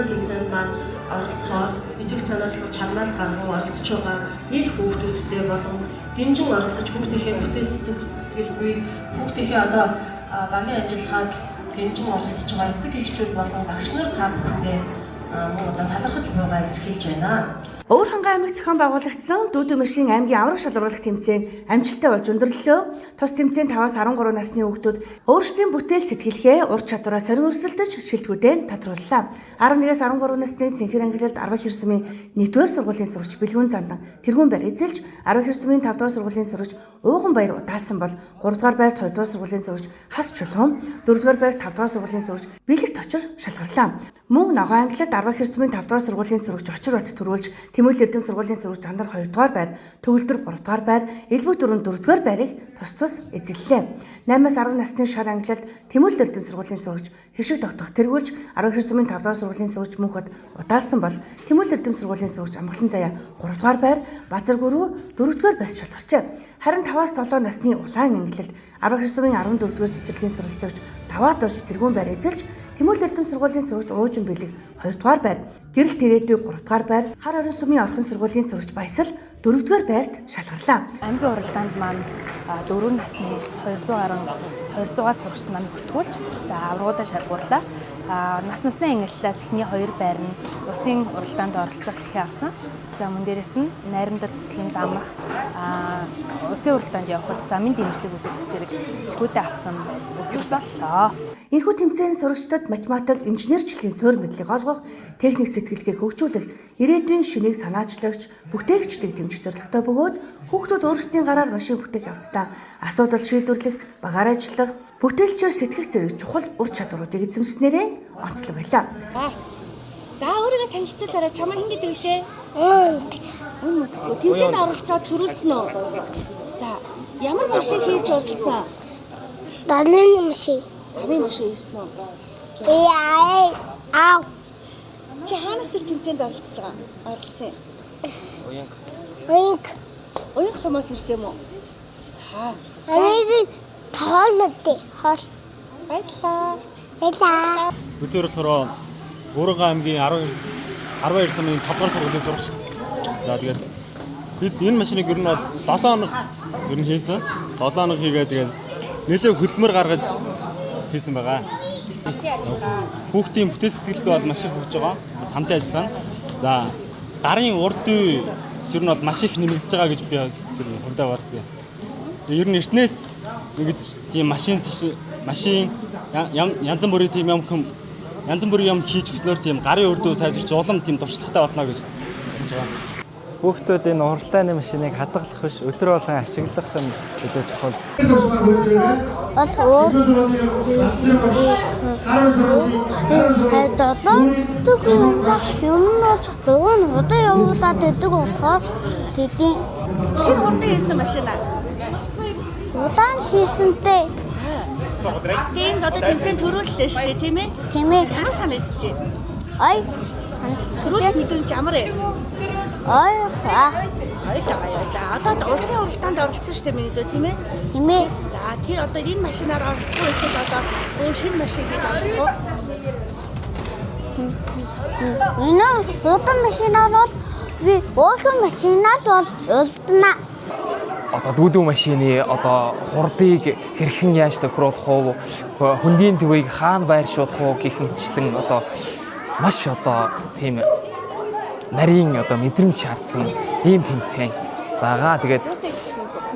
тэмцээнд маань оролцохоор мэдлэг санаачлал чанарт гарган оролцож байгаа нийт хүүхдүүдтэй болон дэмжин оролцож хүүхдийнхээ бүтэц сэтгэлгүй хүүхдийнхээ одоо багийн ажиллагааг дэмжин оролцож байгаа эцэг эхчүүд болон багш нар та бүхэндээ мөн одоо талархаж буйгаа илэрхийлж байна. Өвөр хангай аймагт зохион байгуулагдсан дүүдэн машин аймгийн аврах шалгаруулах тэмцээн амжилттай болж өндөрлөө. Тус тэмцээнд 5-аас 13 насны хүүхдүүд өөрсдийн бүтээл сэтгэлгээ, ур чадвараа сорин өрсөлдөж шилдэгүүдээ тодрууллаа. 11-аас 13 насны цэнхэр ангиллалд 10 хэрсмийн 1-р сургуулийн сурагч Бэлгүн Зандан тэргүүн байр эзэлж, 10 хэрсмийн 5-р сургуулийн сурагч Ууган Баяр удаалсан бол 3-р байрт 2-р сургуулийн сурагч Хас Чулуун, 4-р байрт 5-р сургуулийн сурагч Бэлэг Точор шалгарлаа. Мөн Ногоон ангиллалд 10 хэрсмийн 5-р сургуулийн сурагч Очир Бат төрүүлж Тэмүл Эрдэм сургуулийн сурагч Жандар 2-р байр, Төгөлдөр 3-р байр, Элбэг Дөрөв 4-р байрыг тус эзэллээ. 8-аас 10 насны шар ангиллалд Тэмүл Эрдэм сургуулийн сурагч Хэшиг Тогтох тэргүүлж 10 хэрсмийн 5-р сургуулийн сурагч Мөнхөд удаалсан бол Тэмүл Эрдэм сургуулийн сурагч Амгалан Заяа 3-р байр, Базар Гүрүү 4-р байрт шалгарчээ. Харин 5-аас 7 насны улаан ангиллалд 10 хэрсмийн 14-р цэцэрлэгийн суралцагч Даваад орж тэргүүн байр эзэлж Тэмүл Эрдэм сургуулийн сурагч Уужин Бэлэг 2-р байр, Гэрэл Тэрээдүй 3-р байр, Хар орон сумын орхон сургуулийн сурагч Баясал 4-р байрт шалгарлаа. Аймгийн уралдаанд маань 4 насны 200-аас сурагчид маань бүртгүүлж аврагуудаа шалгуурлаа. Нас насны ангиллаас эхний 2 байр нь улсын уралдаанд оролцох эрхээ авсан. За мөн дээрээс нь найрамдал төслийн дамах улсын уралдаанд явахад замын дэмжлэг үзүүлэх зэрэг эрхүүдээ авсан өдөрсөллөө. Энэхүү тэмцээний сурагчдад математик, инженерчлэлийн суурь мэдлэг олгох, техник сэтгэлгээг хөгжүүлэх, ирээдүйн шинийг санаачлагч, бүтээгчдийг дэмжих зорилготой бөгөөд хүүхдүүд өөрсдийн гараар машин бүтээх явцдаа асуудал шийдвэрлэх, багаар ажиллах, бүтээлчээр сэтгэх зэрэг чухал ур чадваруудыг эзэмснээрээ онцлог байлаа. За өөрийгөө танилцуулаарай. Чамаа хэн гэдэг вүлээ? Тэмцээнд оролцоод төрүүлсэн үү? За ямар машин хийж оролцсон? Далын машин. Замын машин хийсэн үү? Аа. Чи хаанаас ир тэмцээнд оролцож байгаа? Оролцсон. Уянг сумаас ирсэн юм уу? За. Энийг тоолоодээ. Хол. Баярлалаа. Өдөр болохоор Ууган аймгийн 12 сумын 5-р сургуулийн сурагч. За тэгээд бид энэ машиныг ер нь бол 7 хоног ер нь хийсэн. 7 хоног хийгээд тэгээд нэлээд хөдөлмөр гаргаж хийсэн байгаа. Хүүхдийн бүтэц сэтгэлгээ бол маш их хөгжиж байгаа. Бас хамтын ажиллагаа. За гарын урд үе ер нь бол маш их нэмэгдэж байгаа гэж би хувьдаа боддог. Ер нь эртнээс ингэж тийм машин янз бүрийн тийм юм хийж өгснөөр тийм гарын урд үе сайжирч улам тийм туршлагатай болно гэж бодож байгаа. Хүүхдүүд энэ уралдааны машиныг хадгалах биш өдөр болгон ашиглах нь илүү чухал. Юм нь бол дугуй нь удаа явуулаад идэг болохоор тэдний Тэр хурдан хийсэн машин аа. удаан хийсэнтэй. Тийм одоо тэмцээнд төрүүллээ шүү дээ, тийм ээ? Тийм ээ. Ямар санагдчихэ? Ой, санагдчихэ. Төрүүлэх мэдрэмж ямар ээ? Ой, За одоо улсын уралдаанд оролцсон шүү дээ миний дөө, тийм ээ? тийм ээ. За тэр одоо энэ машинаар оролцох эсвэл одоо өөр шинэ машин хийж оролцох уу? Энэ удаан машинаар бол би өөрхөн машинаар бол улдана. Одоо дүүдүү машины одоо хурдыг хэрхэн яаж тохируулах уу, хөндийн төвийг хаана байршуулах уу гэх мэтчлэн одоо маш одоо тийм нарийн одоо мэдрэмж шаардсан ийм тэмцээн байгаа. Тэгээд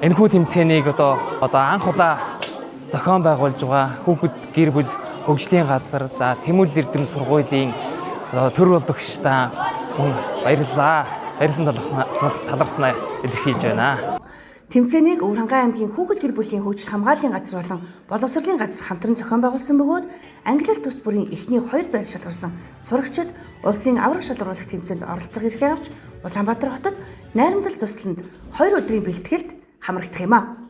энэхүү тэмцээнийг одоо анх удаа зохион байгуулж байгаа Хүүхэд гэр бүл хөгжлийн газар, за Тэмүл Эрдэм сургуулийн төр боловсрогчдаа баярлалаа. Баярсан талархснаа илэрхийлж байна. Тэмцээнийг Өвөр хангай аймгийн Хүүхэд гэр бүлийн хөгжил хамгааллын газар болон боловсролын газар хамтран зохион байгуулсан бөгөөд англи тус бүрийн эхний 2 байр шалгарсан сурагчид улсын аврах шалгаруулах тэмцээнд оролцох эрхээ авч Улаанбаатар хотод найрамдал цусланд 2 өдрийн бэлтгэлд хамрагдах юм а.